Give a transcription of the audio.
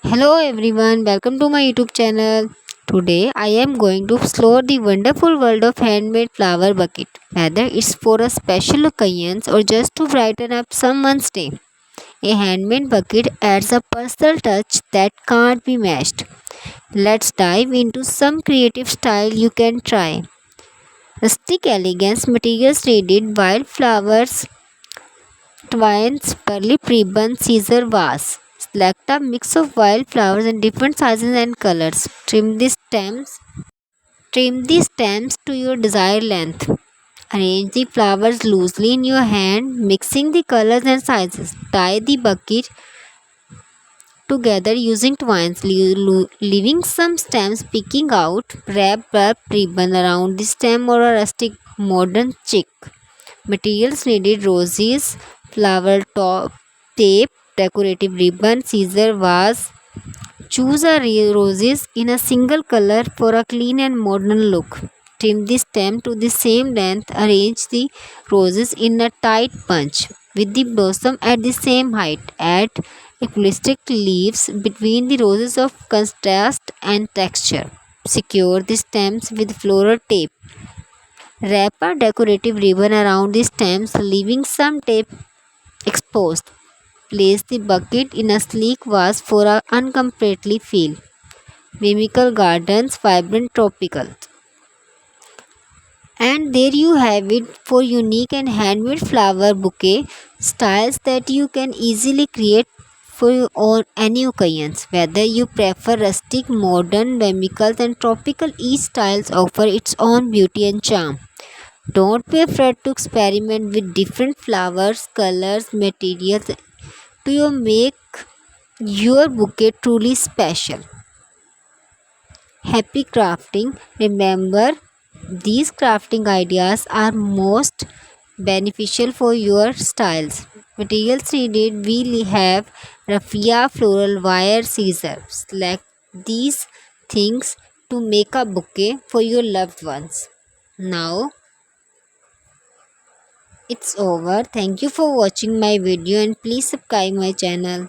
Hello everyone, welcome to my YouTube channel. Today I am going to explore the wonderful world of handmade flower bucket. Whether it's for a special occasion or just to brighten up someone's day, a handmade bucket adds a personal touch that can't be matched. Let's dive into some creative style you can try. Rustic elegance materials needed wildflowers, twines, pearly ribbon, scissor vase. Select a mix of wildflowers in different sizes and colors. Trim the stems to your desired length. Arrange the flowers loosely in your hand, mixing the colors and sizes. Tie the bucket together using twines, leaving some stems peeking out. Wrap a ribbon around the stem or a rustic modern chick. Materials needed: roses, flower top, tape, decorative ribbon, scissor, vase. Choose a roses in a single color for a clean and modern look. Trim the stem to the same length. Arrange the roses in a tight bunch with the blossom at the same height. Add equalistic leaves between the roses of contrast and texture. Secure the stems with floral tape. Wrap a decorative ribbon around the stems, leaving some tape exposed. Place the bucket in a sleek vase for an uncompletely feel. Whimsical gardens, vibrant tropical. And there you have it, for unique and handmade flower bouquet styles that you can easily create for your own any occasions. Whether you prefer rustic, modern, whimsical, and tropical, each styles offer its own beauty and charm. Don't be afraid to experiment with different flowers, colors, materials to make your bouquet truly special. Happy crafting! Remember, these crafting ideas are most beneficial for your styles. Materials needed: we have raffia, floral, wire, scissors. Select these things to make a bouquet for your loved ones. Now it's over. Thank you for watching my video and please subscribe my channel.